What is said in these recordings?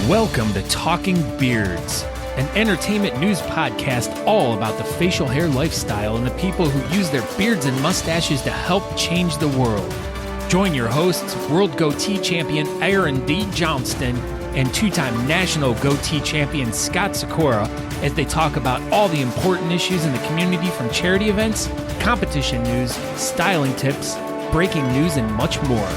Welcome to Talking Beards, an entertainment news podcast all about the facial hair lifestyle and the people who use their beards and mustaches to help change the world. Join your hosts, World Goatee Champion Aaron D. Johnston and two-time National Goatee Champion Scott Sykora as they talk about all the important issues in the community, from charity events, competition news, styling tips, breaking news, and much more.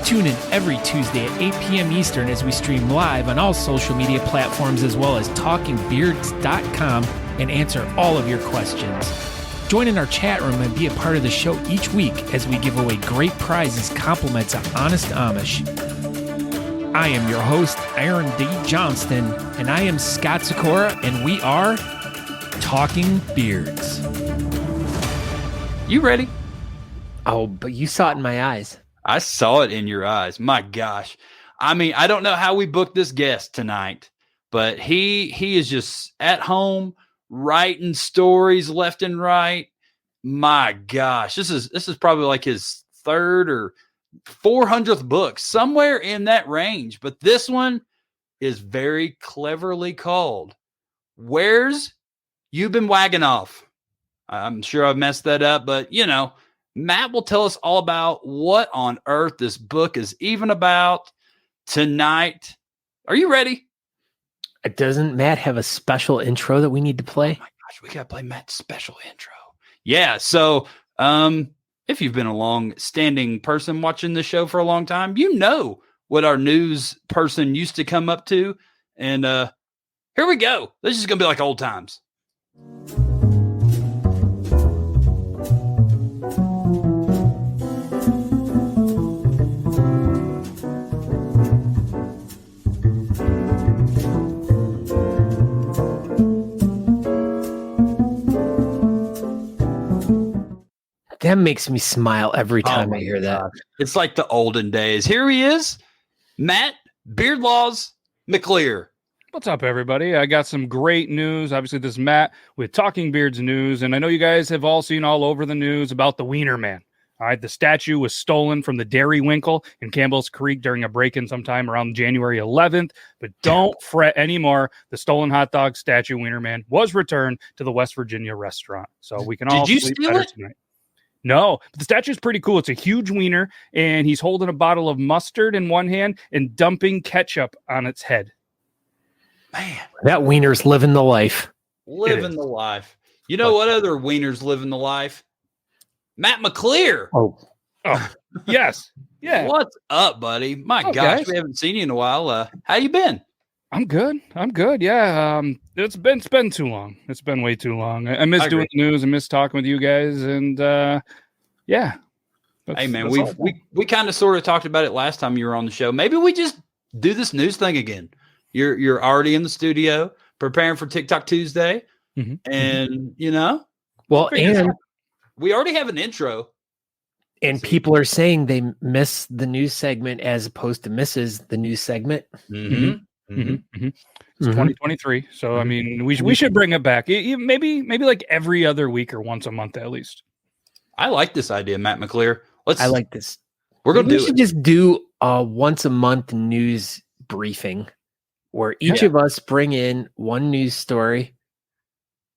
Tune in every Tuesday at 8 p.m. Eastern as we stream live on all social media platforms as well as talkingbeards.com and answer all of your questions. Join in our chat room and be a part of the show each week as we give away great prizes, compliments of Honest Amish. I am your host, Aaron D. Johnston, and I am Scott Sykora, and we are Talking Beards. You ready? Oh, but you saw it in my eyes. I saw it in your eyes. My gosh. I mean, I don't know how we booked this guest tonight, but he is just at home writing stories left and right. My gosh. This is probably like his third or 400th book, somewhere in that range. But this one is very cleverly called Where's Yuban Whakinov? I'm sure I've messed that up, but you know, Matt will tell us all about what on earth this book is even about tonight. Are you ready? Doesn't Matt have a special intro that we need to play? Oh my gosh, we got to play Matt's special intro. Yeah, so if you've been a long-standing person watching this show for a long time, you know what our news person used to come up to. And here we go. This is going to be like old times. That makes me smile every time I hear that. It's like the olden days. Here he is, Matt Beardlaws McLear. What's up, everybody? I got some great news. Obviously, this is Matt with Talking Beards News, and I know you guys have all seen all over the news about the Wiener Man. All right, the statue was stolen from the Dairy Winkle in Campbell's Creek during a break-in sometime around January 11th, but don't fret anymore. The stolen hot dog statue Wiener Man was returned to the West Virginia restaurant, so we can all sleep better tonight. No, but the statue is pretty cool. It's a huge wiener, and he's holding a bottle of mustard in one hand and dumping ketchup on its head. Man, that wiener's living the life. Living the life. You know what other wieners living the life? Matt McLear. Oh, yes. Yeah. What's up, buddy? My gosh, guys. We haven't seen you in a while. How you been? I'm good. Yeah. It's been too long. It's been way too long. I miss doing the news. I miss talking with you guys. And yeah. Hey man, we kind of sort of talked about it last time you were on the show. Maybe we just do this news thing again. You're already in the studio preparing for TikTok Tuesday. Mm-hmm. And you know, well, and we already have an intro. And people are saying they miss the news segment as opposed to misses the news segment. Mm-hmm. It's 2023, so I mean, we should bring it back. Maybe like every other week or once a month at least. I like this idea, Matt McLear. I like this. We're gonna do it. We should just do a once a month news briefing where each of us bring in one news story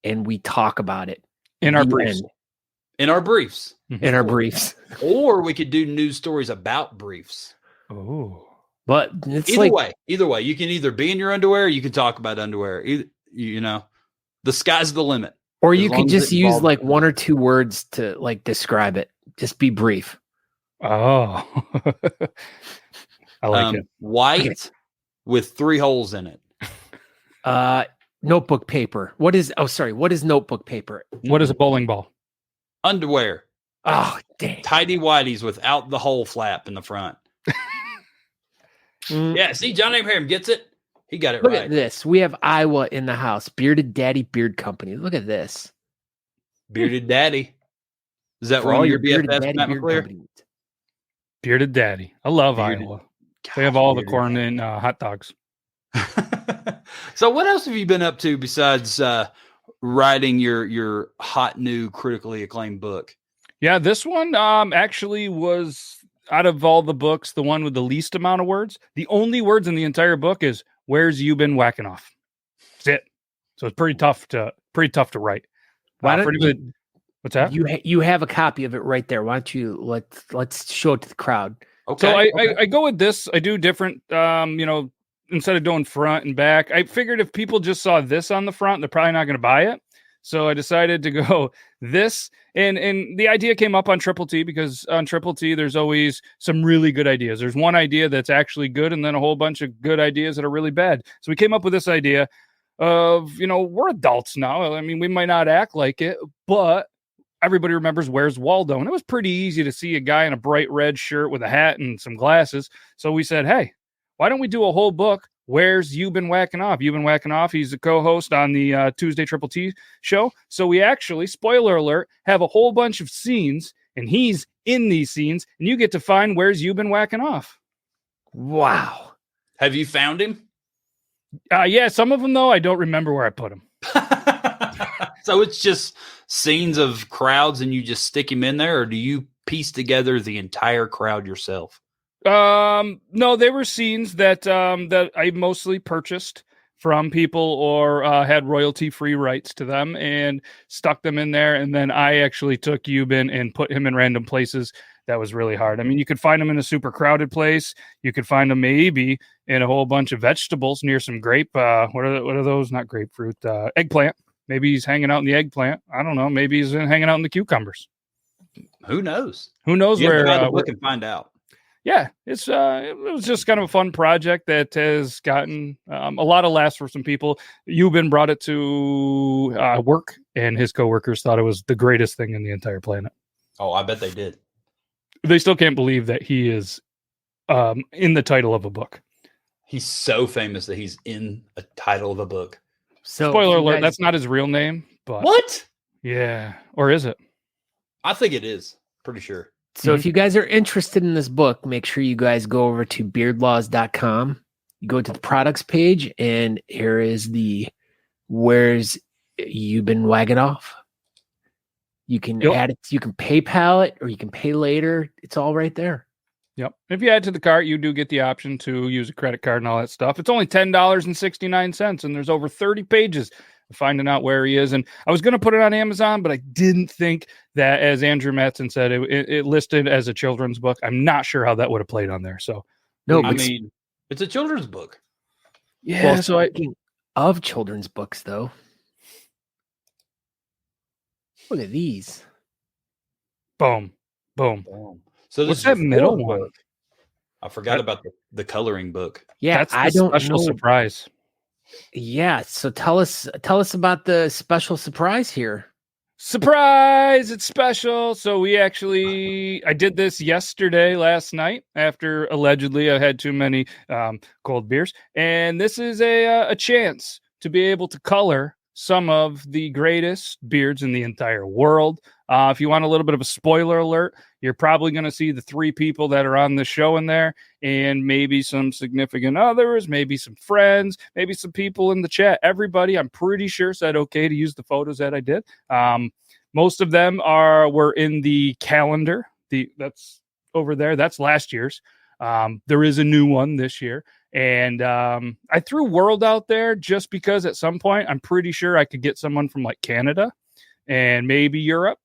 and we talk about it in our briefs. In our briefs. In our briefs. Or we could do news stories about briefs. Oh. But it's either way, you can either be in your underwear or you can talk about underwear. You know, the sky's the limit. Or you could just use like one or two words to like describe it. Just be brief. Oh, I like it. White with 3 holes in it. Notebook paper. What is notebook paper? What is a bowling ball? Underwear. Oh, dang. Tidy whities without the hole flap in the front. Yeah, see, John Abraham gets it. He got it Look right. Look at this. We have Iowa in the house. Bearded Daddy Beard Company. Look at this. Bearded Daddy. Is that one of your BFFs, Matt McLear? Bearded Daddy. I love Iowa. They have all the corn and hot dogs. So what else have you been up to besides writing your hot new critically acclaimed book? Yeah, this one actually was out of all the books, the one with the least amount of words. The only words in the entire book is "Where's Yuban Whakinov?" That's it. So it's pretty tough to write. Why don't What's that? You have a copy of it right there. Why don't you let's show it to the crowd? Okay. So I go with this. I do different. Instead of doing front and back, I figured if people just saw this on the front, they're probably not going to buy it. So I decided to go this, and the idea came up on Triple T because on Triple T there's always some really good ideas. There's one idea that's actually good, and then a whole bunch of good ideas that are really bad. So we came up with this idea of, we're adults now. I mean, we might not act like it, but everybody remembers Where's Waldo, and it was pretty easy to see a guy in a bright red shirt with a hat and some glasses. So we said, hey, why don't we do a whole book? Where's Yuban Whakinov? Yuban Whakinov, he's a co-host on the Tuesday Triple T show. So we actually, spoiler alert, have a whole bunch of scenes, and he's in these scenes, and you get to find where's Yuban Whakinov. Wow. Have you found him? Yeah, some of them, though, I don't remember where I put them. So it's just scenes of crowds, and you just stick him in there, or do you piece together the entire crowd yourself? No, they were scenes that I mostly purchased from people or had royalty-free rights to them and stuck them in there. And then I actually took Yuban and put him in random places. That was really hard. I mean, you could find him in a super crowded place. You could find him maybe in a whole bunch of vegetables near some grape. What are those? Not grapefruit. Eggplant. Maybe he's hanging out in the eggplant. I don't know. Maybe he's hanging out in the cucumbers. Who knows? Who knows you where? Have to buy the book and find out. Yeah, it was just kind of a fun project that has gotten a lot of laughs for some people. Yuban brought it to work, and his coworkers thought it was the greatest thing in the entire planet. Oh, I bet they did. They still can't believe that he is in the title of a book. He's so famous that he's in a title of a book. So spoiler alert, that's not his real name. But what? Yeah, or is it? I think it is. Pretty sure. So if you guys are interested in this book, make sure you guys go over to beardlaws.com. You go to the products page, and here is the Where's Yuban Whakinov. You can add it. You can PayPal it, or you can pay later. It's all right there. Yep. If you add to the cart, you do get the option to use a credit card and all that stuff. It's only $10.69, and there's over 30 pages of finding out where he is. And I was going to put it on Amazon, but I didn't think that, as Andrew Matson said, it listed as a children's book. I'm not sure how that would have played on there. So, no, I mean, it's a children's book. Yeah. Well, so speaking of children's books, though, look at these. Boom. So what's that middle one? Book. I forgot about the coloring book. Yeah, that's the special surprise. Yeah, so tell us about the special surprise here. Surprise! It's special. So I did this last night, after allegedly I had too many cold beers, and this is a chance to be able to color some of the greatest beards in the entire world. If you want a little bit of a spoiler alert, you're probably going to see the 3 people that are on the show in there, and maybe some significant others, maybe some friends, maybe some people in the chat. Everybody, I'm pretty sure, said okay to use the photos that I did. Most of them were in the calendar. That's over there. That's last year's. There is a new one this year. And I threw World out there just because at some point I'm pretty sure I could get someone from like Canada and maybe Europe.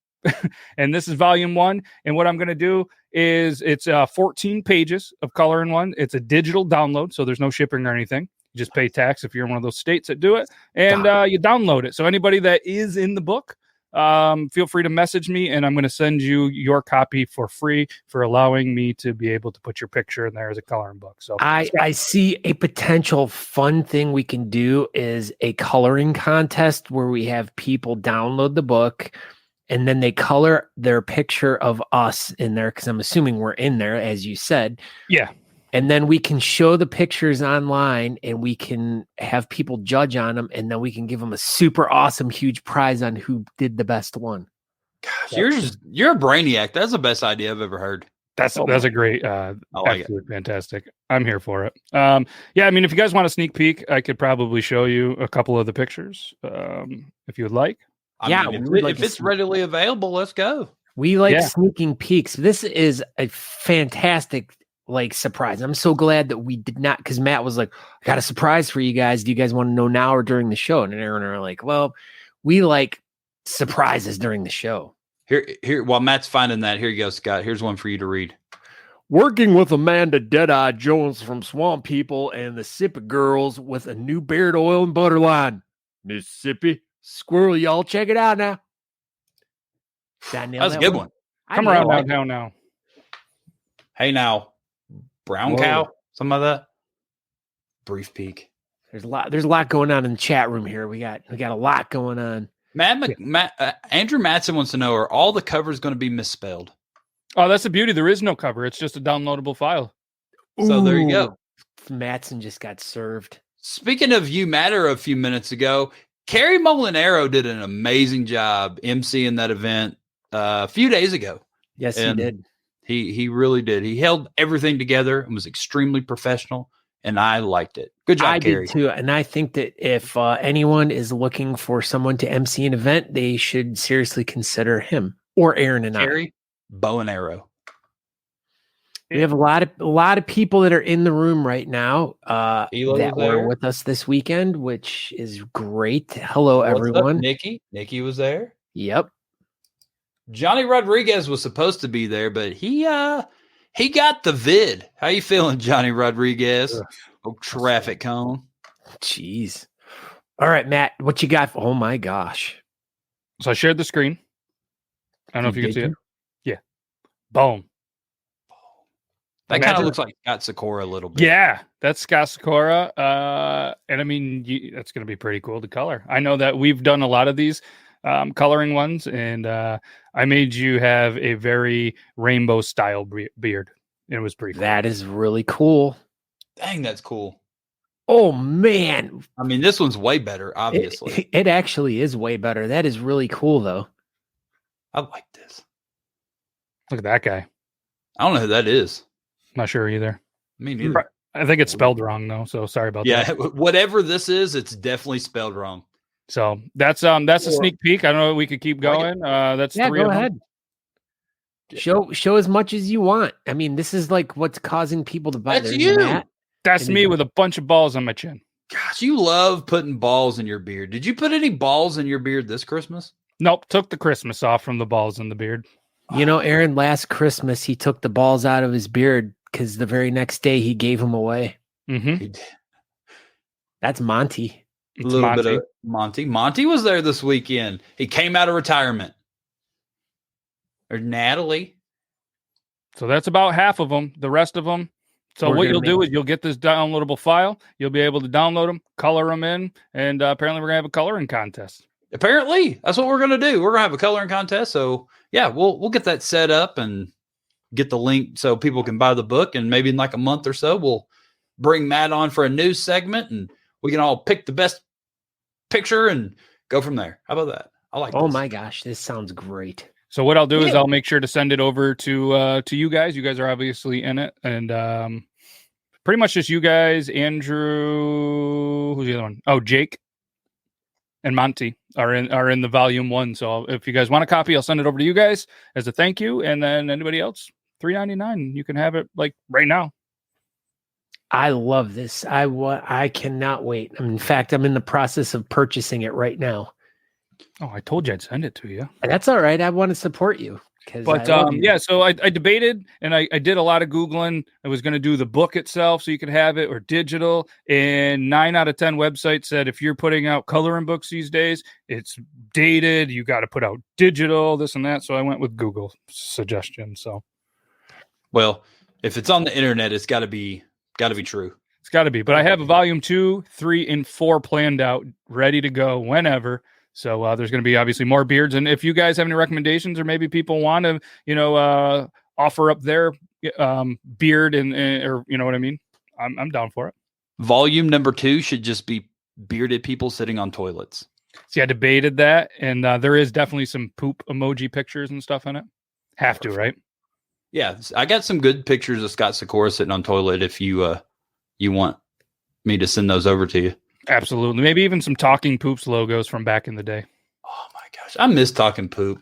And this is volume 1. And what I'm going to do is it's 14 pages of color in one. It's a digital download, so there's no shipping or anything. You just pay tax if you're in one of those states that do it, and you download it. So anybody that is in the book, feel free to message me, and I'm going to send you your copy for free for allowing me to be able to put your picture in there as a coloring book. So I see a potential fun thing we can do is a coloring contest where we have people download the book and then they color their picture of us in there, because I'm assuming we're in there, as you said. Yeah. And then we can show the pictures online, and we can have people judge on them, and then we can give them a super awesome, huge prize on who did the best one. Gosh, you're a brainiac. That's the best idea I've ever heard. That's a great, absolutely fantastic. I'm here for it. Yeah, I mean, if you guys want a sneak peek, I could probably show you a couple of the pictures, if you would like. I mean, if it's readily available, let's go. We like Yeah. sneaking peeks. This is a fantastic surprise. I'm so glad that we did not, because Matt was like, I got a surprise for you guys. Do you guys want to know now or during the show? And Aaron and I are like, well, we like surprises during the show. Here, while Matt's finding that, here you go, Scott. Here's one for you to read. Working with Amanda Deadeye Jones from Swamp People and the Sip Girls with a new beard oil and butter line. Mississippi Squirrel, y'all check it out now. That was a good one. Come around downtown now. Hey now, brown cow, some of that. Brief peek. There's a lot going on in the chat room here. We got a lot going on. Andrew Matson wants to know: are all the covers going to be misspelled? Oh, that's the beauty. There is no cover. It's just a downloadable file. So there you go. Matson just got served. Speaking of you, Matter, a few minutes ago, Kerry Molinaro did an amazing job emceeing that event a few days ago. Yes, he did. He really did. He held everything together and was extremely professional, and I liked it. Good job, Kerry. I did too, and I think that if anyone is looking for someone to MC an event, they should seriously consider him or Aaron and Kerry, bow and arrow. We have a lot of people that are in the room right now that were with us this weekend, which is great. Hello, everyone. Up, Nikki was there. Yep. Johnny Rodriguez was supposed to be there, but he got the vid. How you feeling, Johnny Rodriguez? Oh, traffic cone. Jeez. All right, Matt, what you got? Oh my gosh. So I shared the screen. I don't know if you can see it. Yeah. Boom. That kind of looks like Scott Sykora a little bit. Yeah, that's Scott Sykora. And I mean, that's going to be pretty cool to color. I know that we've done a lot of these coloring ones, and I made you have a very rainbow style beard. It was pretty cool. That is really cool. Dang, that's cool. Oh, man. I mean, this one's way better, obviously. It actually is way better. That is really cool, though. I like this. Look at that guy. I don't know who that is. Not sure either. Me neither. I think it's spelled wrong though, so sorry about that. Yeah, whatever this is, it's definitely spelled wrong. So that's a sneak peek. I don't know if we could keep going. That's three. Go ahead. Show as much as you want. I mean, this is like what's causing people to buy. That's you. That's me with a bunch of balls on my chin. Gosh, you love putting balls in your beard. Did you put any balls in your beard this Christmas? Nope, took the Christmas off from the balls in the beard. You know, Aaron, last Christmas he took the balls out of his beard because the very next day he gave them away. Mm-hmm. That's Monty. A little bit of Monty. Monty was there this weekend. He came out of retirement. Or Natalie. So that's about half of them. The rest of them. So what you'll do is you'll get this downloadable file. You'll be able to download them, color them in, and apparently we're going to have a coloring contest. Apparently, that's what we're going to do. We're going to have a coloring contest. So yeah, we'll get that set up and get the link so people can buy the book. And maybe in like a month or so, we'll bring Matt on for a news segment and we can all pick the best picture and go from there. How about that? I like. Oh my gosh, this sounds great. So what I'll do is I'll make sure to send it over to you guys. You guys are obviously in it, and pretty much just you guys. Andrew, who's the other one? Oh, Jake and Monty are in the volume 1. So if you guys want a copy, I'll send it over to you guys as a thank you, and then anybody else, $3.99. You can have it like right now. I love this. I cannot wait. In fact, I'm in the process of purchasing it right now. Oh, I told you I'd send it to you. That's all right. I want to support you. But yeah, so I debated and I did a lot of Googling. I was going to do the book itself so you could have it or digital. And 9 out of 10 websites said if you're putting out coloring books these days, it's dated. You got to put out digital, this and that. So I went with Google suggestion. So, well, if it's on the internet, it's got to be true. It's got to be. But I have a volume 2, 3, and 4 planned out, ready to go whenever. So there's going to be obviously more beards. And if you guys have any recommendations or maybe people want to, offer up their beard and or you know what I mean, I'm down for it. Volume number 2 should just be bearded people sitting on toilets. See, I debated that. And there is definitely some poop emoji pictures and stuff in it. Have to, right? Yeah. I got some good pictures of Scott Sykora sitting on toilet if you want me to send those over to you. Absolutely. Maybe even some Talking Poops logos from back in the day. Oh my gosh. I miss Talking Poop.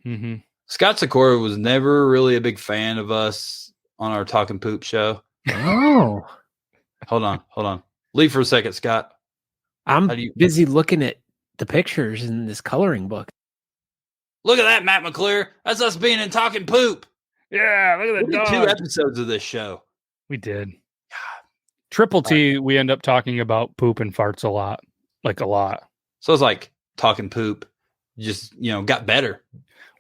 Mm-hmm. Scott Sykora was never really a big fan of us on our Talking Poop show. Oh, Hold on. Leave for a second, Scott. I'm busy looking at the pictures in this coloring book. Look at that, Matt McLear. That's us being in Talking Poop. Yeah, look at that dog. 2 episodes of this show. We did. Triple T, we end up talking about poop and farts a lot. Like a lot. So it's like Talking Poop just, got better.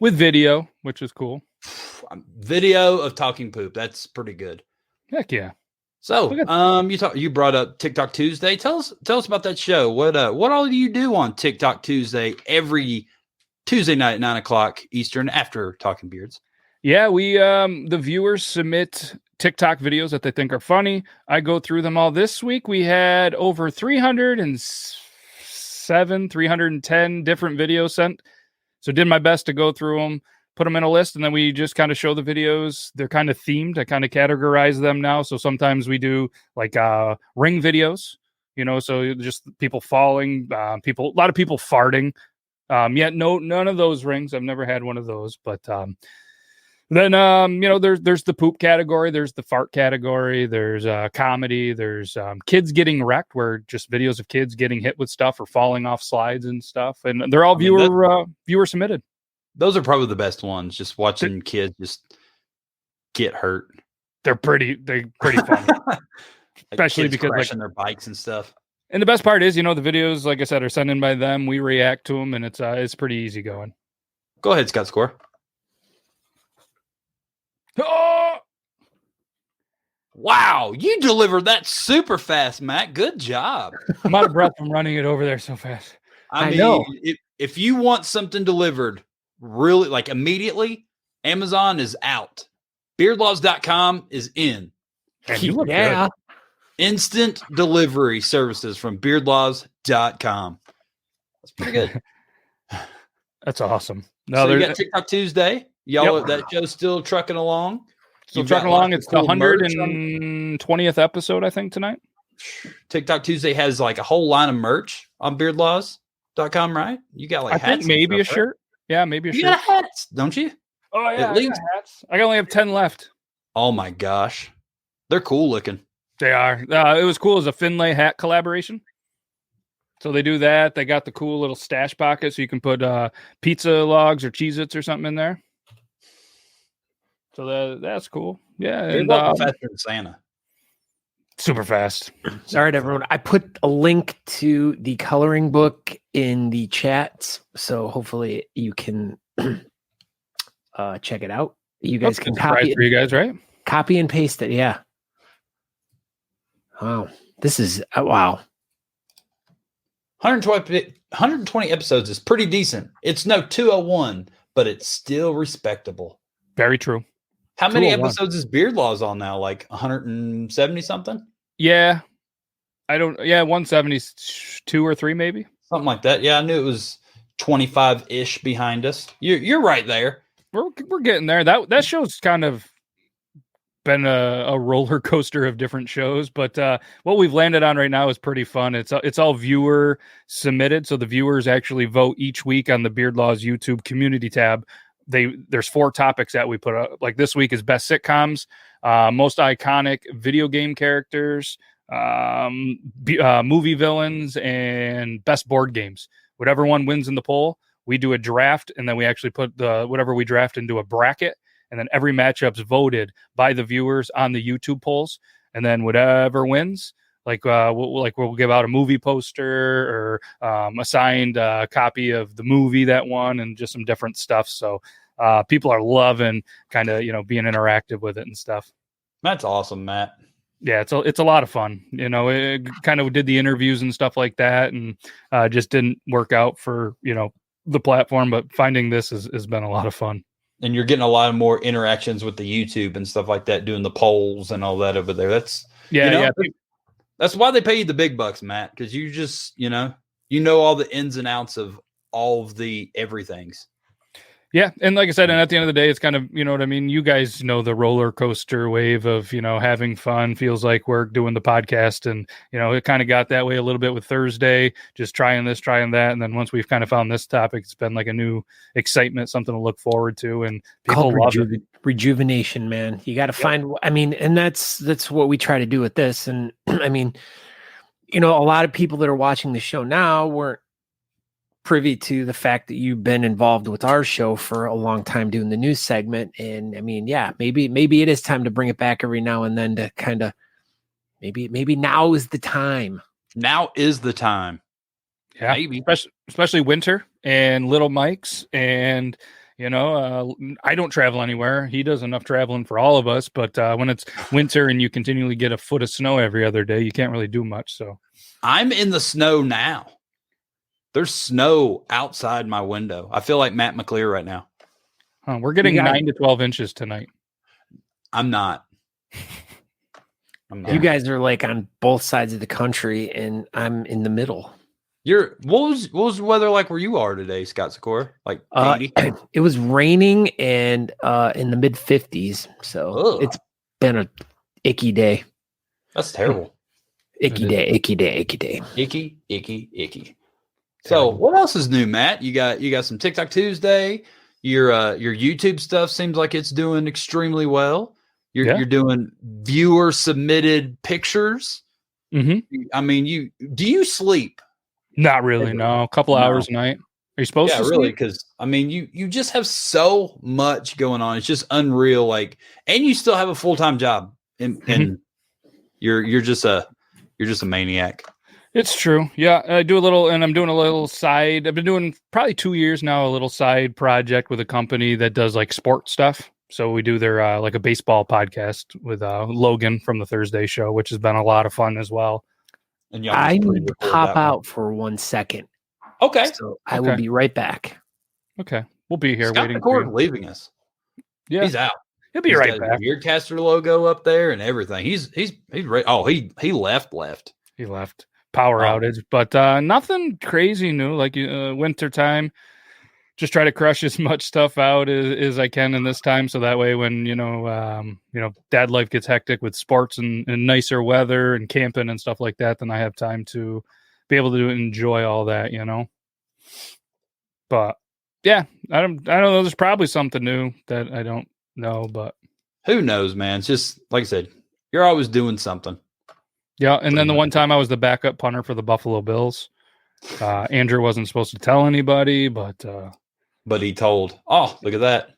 With video, which is cool. Video of Talking Poop. That's pretty good. Heck yeah. So, you brought up TikTok Tuesday. Tell us about that show. What all do you do on TikTok Tuesday every Tuesday night at 9:00 Eastern after Talking Beards? Yeah, we the viewers submit TikTok videos that they think are funny. I go through them all. This week we had over 310 different videos sent. So did my best to go through them, put them in a list, and then we just kind of show the videos. They're kind of themed. I kind of categorize them now. So sometimes we do like ring videos, so just people falling, a lot of people farting. None of those rings. I've never had one of those, but then there's the poop category, there's the fart category, there's comedy, there's kids getting wrecked, where just videos of kids getting hit with stuff or falling off slides and stuff, and they're all viewer submitted. Those are probably the best ones. Just watching kids just get hurt. They're pretty funny, especially because crashing their bikes and stuff. And the best part is, the videos, like I said, are sent in by them. We react to them, and it's pretty easy going. Go ahead, Scott Score. Oh! Wow, you delivered that super fast, Matt. Good job. I'm out of breath from running it over there so fast. I mean, if you want something delivered really like immediately, Amazon is out. Beardlaws.com is in. And you look good. Instant delivery services from beardlaws.com. That's pretty good. That's awesome. So you got TikTok Tuesday. Y'all, that show's still trucking along. Still trucking along. It's the 120th episode, I think, tonight. TikTok Tuesday has like a whole line of merch on beardlaws.com, right? You got like I hats. think maybe a shirt. Yeah, maybe a shirt. You got hats, don't you? Oh, yeah. I got hats. I only have 10 left. Oh, my gosh. They're cool looking. They are. It was cool as a Finlay hat collaboration. So they do that. They got the cool little stash pocket so you can put pizza logs or Cheez-Its or something in there. So that's cool. Yeah. You're walking faster than Santa. Super fast. All right, everyone. I put a link to the coloring book in the chat, so hopefully you can check it out. You guys can copy it. For you guys, right? Copy and paste it. Yeah. Wow. This is wow. 120 episodes is pretty decent. It's no 201, but it's still respectable. Very true. How many episodes is Beard Laws on now? Like 170 something? Yeah. 172 or 3 maybe. Something like that. Yeah, I knew it was 25-ish behind us. You're right there. We're getting there. That show's kind of been a roller coaster of different shows, but what we've landed on right now is pretty fun. It's all viewer submitted, so the viewers actually vote each week on the Beard Laws YouTube community tab. There's 4 topics that we put up. Like this week is best sitcoms, most iconic video game characters, movie villains, and best board games. Whatever one wins in the poll, we do a draft, and then we actually put whatever we draft into a bracket. And then every matchup's voted by the viewers on the YouTube polls. And then whatever wins, we'll give out a movie poster or a signed copy of the movie that won and just some different stuff. So people are loving kind of, being interactive with it and stuff. That's awesome, Matt. Yeah, it's a lot of fun. It kind of did the interviews and stuff like that and just didn't work out for, the platform. But finding this has been a lot of fun. And you're getting a lot of more interactions with the YouTube and stuff like that, doing the polls and all that over there. That's that's why they pay you the big bucks, Matt, because you just, you know all the ins and outs of all of the everythings. Yeah, and like I said, and at the end of the day, it's kind of, you know what I mean? You guys know the roller coaster wave of, you know, having fun, feels like work, doing the podcast. And, you know, it kind of got that way a little bit with Thursday, just trying this, trying that. And then once we've kind of found this topic, it's been like a new excitement, something to look forward to. And people love it. Rejuvenation, man. You got to find, I mean, and that's what we try to do with this. And I mean, you know, a lot of people that are watching the show now weren't privy to the fact that you've been involved with our show for a long time doing the news segment. And I mean, yeah, maybe it is time to bring it back every now and then to kind of maybe now is the time. Now is the time. Yeah, maybe. Especially winter and little Mike's. And, you know, I don't travel anywhere. He does enough traveling for all of us. But when it's winter and you continually get a foot of snow every other day, you can't really do much. So I'm in the snow now. There's snow outside my window. I feel like Matt McLear right now. We're getting 9 to 12 inches tonight. I'm not. You guys are like on both sides of the country, and I'm in the middle. What was the weather like where you are today, Scott Sykora? Like 80? It was raining and in the mid 50s. So It's been a icky day. That's terrible. Icky day. Icky. So what else is new, Matt? You got some TikTok Tuesday. Your YouTube stuff seems like it's doing extremely well. You're doing viewer submitted pictures. Mm-hmm. I mean, do you sleep? Not really. No, a couple hours a night. Are you supposed to? Yeah, really? Because I mean, you just have so much going on. It's just unreal. Like, and you still have a full-time job, and you're just a maniac. It's true. Yeah, I do a little, and I'm doing a little side. I've been doing probably 2 years now, a little side project with a company that does like sport stuff. So we do their like a baseball podcast with Logan from the Thursday show, which has been a lot of fun as well. And I need to pop out for 1 second. Okay. So I will be right back. Okay. We'll be here Scott waiting for for you. Leaving us. Yeah. He's out. He'll be right back. Beardcaster logo up there and everything. He's ready. Oh, he left. He left. Power outage, but nothing crazy new. Like winter time, just try to crush as much stuff out as I can in this time, so that way when dad life gets hectic with sports and nicer weather and camping and stuff like that, then I have time to be able to enjoy all that, you know. But yeah, I don't know. There's probably something new that I don't know, but who knows, man? It's just like I said, you're always doing something. Yeah, and then the one time I was the backup punter for the Buffalo Bills. Andrew wasn't supposed to tell anybody, but he told. Oh, look at that.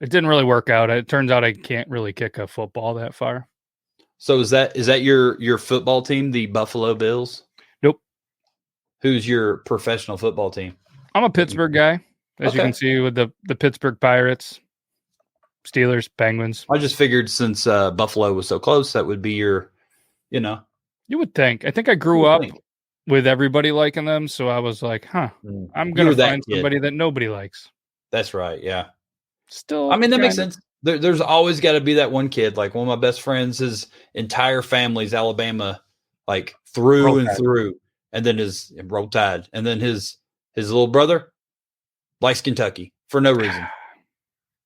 It didn't really work out. It turns out I can't really kick a football that far. So is that your football team, the Buffalo Bills? Nope. Who's your professional football team? I'm a Pittsburgh guy, as you can see with the Pittsburgh Pirates, Steelers, Penguins. I just figured since Buffalo was so close, that would be your. You know, you would think. I think I grew up with everybody liking them, so I was like, I'm going to find somebody that nobody likes. That's right, yeah. Still, I mean, that makes sense. There's always got to be that one kid. Like one of my best friends, his entire family's Alabama, like through and through, and then his Roll Tide, and then his little brother likes Kentucky for no reason.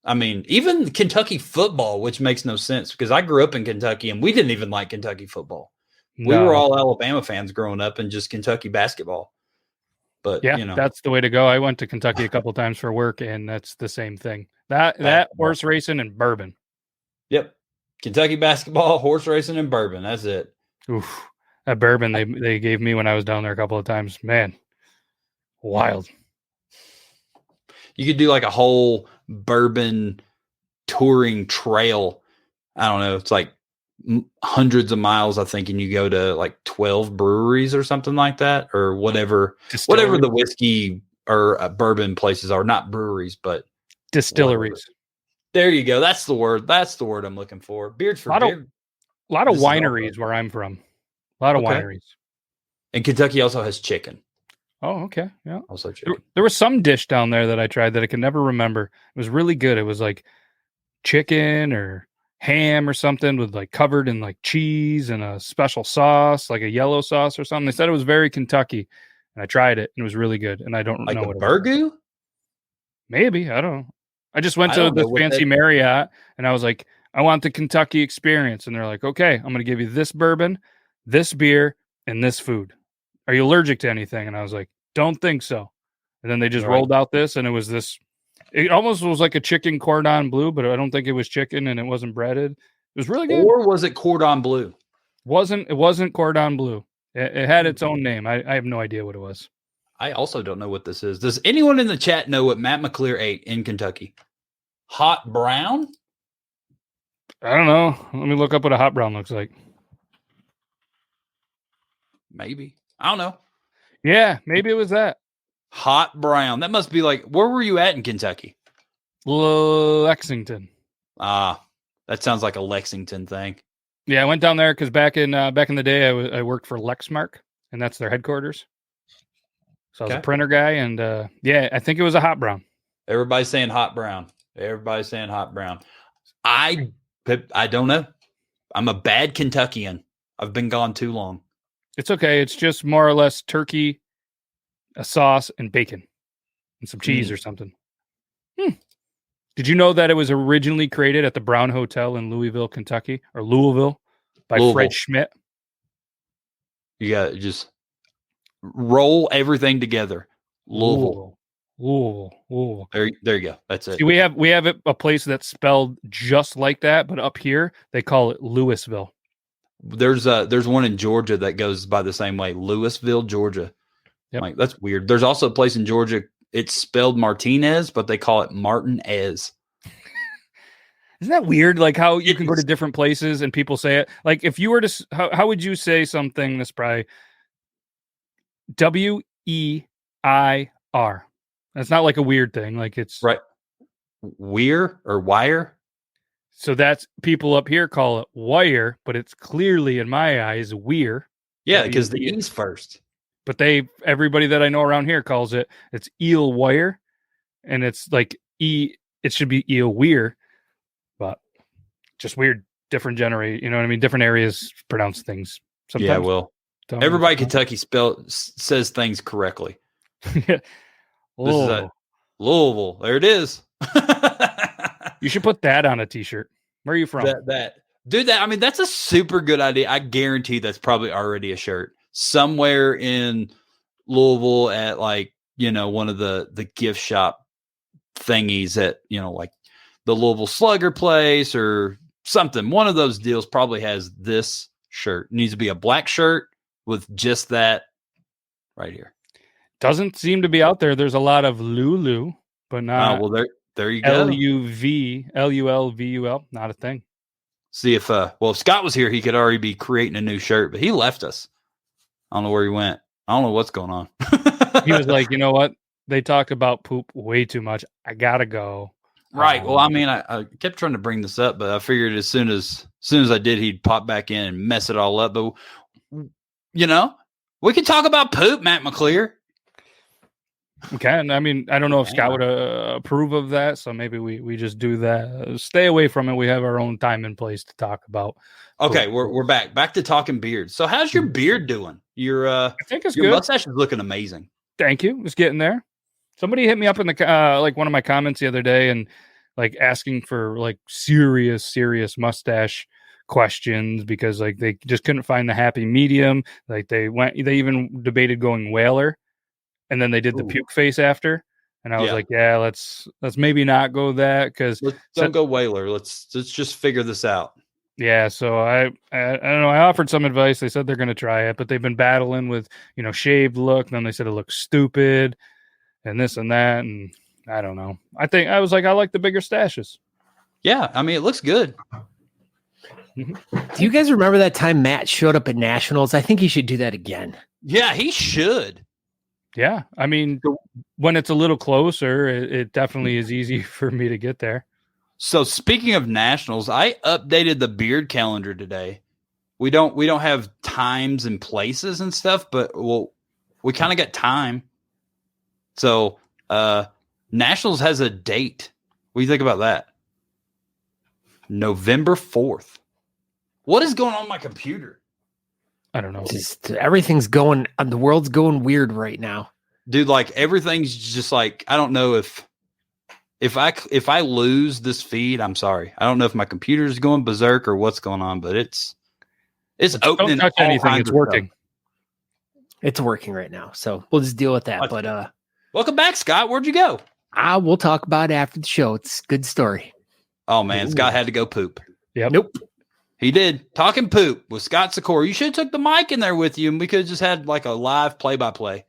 I mean, even Kentucky football, which makes no sense because I grew up in Kentucky and we didn't even like Kentucky football. No. We were all Alabama fans growing up and just Kentucky basketball. But yeah, that's the way to go. I went to Kentucky a couple of times for work, and that's the same thing. That horse racing and bourbon. Yep, Kentucky basketball, horse racing, and bourbon. That's it. Oof, that bourbon they gave me when I was down there a couple of times. Man, wild. You could do like a whole bourbon touring trail. I don't know. It's like hundreds of miles, I think, and you go to like 12 breweries or something like that, or whatever the whiskey or bourbon places are. Not breweries, but distilleries. Whatever. There you go. That's the word. That's the word I'm looking for. Beards for beer. A lot of wineries where I'm from. A lot of wineries. And Kentucky also has chicken. Oh, okay. Yeah. Also chicken. There was some dish down there that I tried that I can never remember. It was really good. It was like chicken or ham or something with like covered in like cheese and a special sauce, like a yellow sauce or something. They said it was very Kentucky, and I tried it and it was really good. And I don't know what burgoo. Maybe. I don't know. I just went I to don't know the what fancy that- Marriott and I was like, I want the Kentucky experience. And they're like, okay, I'm going to give you this bourbon, this beer, and this food. Are you allergic to anything? And I was like, don't think so. And then they just Right. rolled out this, and it was this. It almost was like a chicken cordon bleu, but I don't think it was chicken, and it wasn't breaded. It was really good. Or was it cordon bleu? It wasn't cordon bleu. It had its own name. I have no idea what it was. I also don't know what this is. Does anyone in the chat know what Matt McLear ate in Kentucky? Hot brown? I don't know. Let me look up what a hot brown looks like. Maybe. I don't know. Yeah, maybe it was that. Hot brown. That must be like, where were you at in Kentucky? Lexington. That sounds like a Lexington thing. Yeah, I went down there because back in the day, I worked for Lexmark, and that's their headquarters. So I was a printer guy, and yeah, I think it was a hot brown. Everybody's saying hot brown. Everybody's saying hot brown. I don't know. I'm a bad Kentuckian. I've been gone too long. It's okay. It's just more or less turkey, a sauce, and bacon, and some cheese or something. Did you know that it was originally created at the Brown Hotel in Louisville, Kentucky, or Louisville, by Fred Schmidt? You got to just roll everything together. Louisville. There you go. That's it. See, we have a place that's spelled just like that, but up here they call it Louisville. There's one in Georgia that goes by the same way, Louisville, Georgia. Yep. Like, that's weird. There's also a place in Georgia. It's spelled Martinez, but they call it Martinez. Isn't that weird? Like how you can go to different places and people say it. Like if you were to, how would you say something that's probably WEIR? That's not like a weird thing. Like it's right. Weir or wire. So that's people up here call it wire, but it's clearly in my eyes weir. Yeah, because the E's first. But everybody that I know around here calls it's eel wire, and it's like it should be eel weir, but just weird, different generate. You know what I mean? Different areas pronounce things. Sometimes. Yeah, well, everybody in Kentucky says things correctly. Yeah. Louisville. There it is. You should put that on a t-shirt. Where are you from? Dude, I mean, that's a super good idea. I guarantee that's probably already a shirt somewhere in Louisville at one of the gift shop thingies at, like the Louisville Slugger place or something. One of those deals probably has this shirt. It needs to be a black shirt with just that right here. Doesn't seem to be out there. There's a lot of Lulu, but not. Well, there you go. LUVUL, not a thing. See if Scott was here, he could already be creating a new shirt, but he left us. I don't know where he went. I don't know what's going on. He was like, you know what? They talk about poop way too much. I gotta go. Well, I mean, I kept trying to bring this up, but I figured as soon as I did, he'd pop back in and mess it all up. But we could talk about poop, Matt McLear. Okay, and I mean, I don't know if Scott would approve of that, so maybe we just do that. Stay away from it. We have our own time and place to talk about. Okay, we're back to talking beards. So, how's your beard doing? I think it's your good. mustache is looking amazing. Thank you. It's getting there. Somebody hit me up in the like one of my comments the other day and like asking for like serious mustache questions because like they just couldn't find the happy medium. Like they even debated going whaler. And then they did the puke face after, and I was like, "Yeah, let's maybe not go that because don't go whaler. Let's just figure this out." Yeah, so I don't know. I offered some advice. They said they're going to try it, but they've been battling with shaved look. And then they said it looks stupid, and this and that, and I don't know. I was like, I like the bigger stashes. Yeah, I mean, it looks good. Do you guys remember that time Matt showed up at Nationals? I think he should do that again. Yeah, he should. Yeah, I mean, when it's a little closer, it definitely is easy for me to get there. So speaking of Nationals, I updated the beard calendar today. We don't have times and places and stuff, but we kind of got time. So Nationals has a date. What do you think about that? November 4th. What is going on my computer? I don't know. Just everything's going. The world's going weird right now, dude. Like everything's just like I don't know if If I lose this feed, I'm sorry. I don't know if my computer is going berserk or what's going on, but it's opening. Don't touch all anything. kinds It's of working. stuff. It's working right now, so we'll just deal with that. But Welcome back, Scott. Where'd you go? we'll talk about it after the show. It's a good story. Oh man, Ooh. Scott had to go poop. Yep. Nope. He did. Talking poop with Scott Sykora. You should have took the mic in there with you, and we could have just had like a live play-by-play.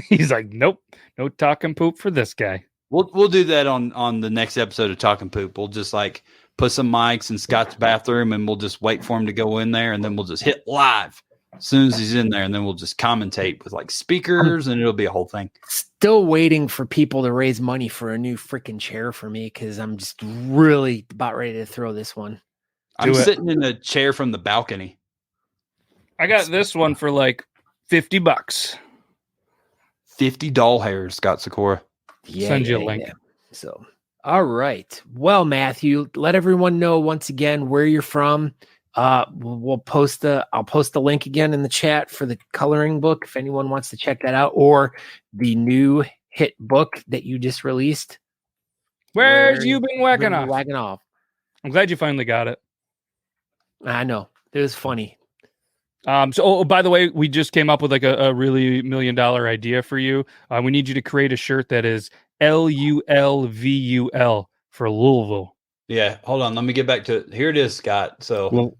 He's like, nope, no talking poop for this guy. We'll do that on the next episode of Talking Poop. We'll just like put some mics in Scott's bathroom, and we'll just wait for him to go in there, and then we'll just hit live as soon as he's in there, and then we'll just commentate with like speakers, and it'll be a whole thing. Still waiting for people to raise money for a new freaking chair for me because I'm just really about ready to throw this one. I'm sitting in a chair from the balcony. I got this one for like $50. 50 doll hairs, Scott Sykora. Send you a link. Yeah. So, all right. Well, Matthew, let everyone know once again where you're from. I'll post the link again in the chat for the coloring book if anyone wants to check that out, or the new hit book that you just released. Where's Yuban Whakinov? Whakinov. I'm glad you finally got it. I know. It was funny. By the way, we just came up with like a really $1 million idea for you. We need you to create a shirt that is LULVUL for Louisville. Yeah, hold on. Let me get back to it. Here it is, Scott. So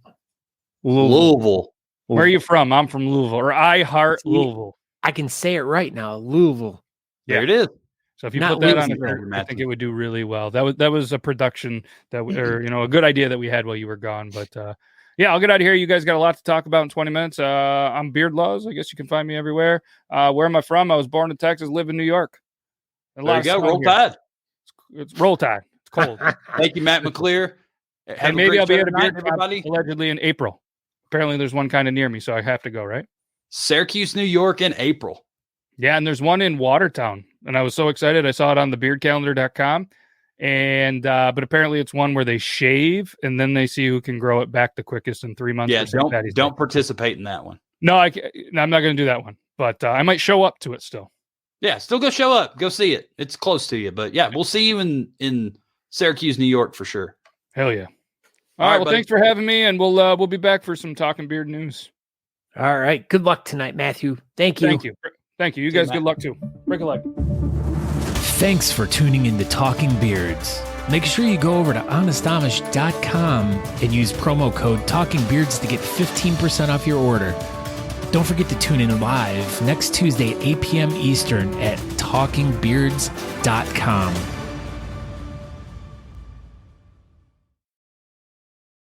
Louisville. Where are you from? I'm from Louisville, or I heart Louisville. I can say it right now. Louisville. There it is. So if you Not put that on Louisville, a shirt, I think it would do really well. That was a production or a good idea that we had while you were gone. But yeah, I'll get out of here. You guys got a lot to talk about in 20 minutes. I'm Beard Laws. I guess you can find me everywhere. Where am I from? I was born in Texas, live in New York. There you go. Roll Tide. It's Roll Tide. It's cold. Thank you, Matt McLear. And maybe I'll be at a beard everybody. Allegedly in April. Apparently there's one kind of near me, so I have to go, right? Syracuse, New York in April. Yeah, and there's one in Watertown. And I was so excited. I saw it on thebeardcalendar.com. And but apparently it's one where they shave and then they see who can grow it back the quickest in 3 months. Yeah, don't participate in that one. No, I'm not going to do that one. But I might show up to it still. Yeah, still go show up. Go see it. It's close to you. But yeah, we'll see you in Syracuse, New York for sure. Hell yeah. All right, well, thanks for having me, and we'll be back for some Talking Beard news. All right. Good luck tonight, Matthew. Thank you. Thank you. You guys, good luck too. Break a leg. Thanks for tuning in to Talking Beards. Make sure you go over to honestamish.com and use promo code TalkingBeards to get 15% off your order. Don't forget to tune in live next Tuesday at 8 p.m. Eastern at talkingbeards.com.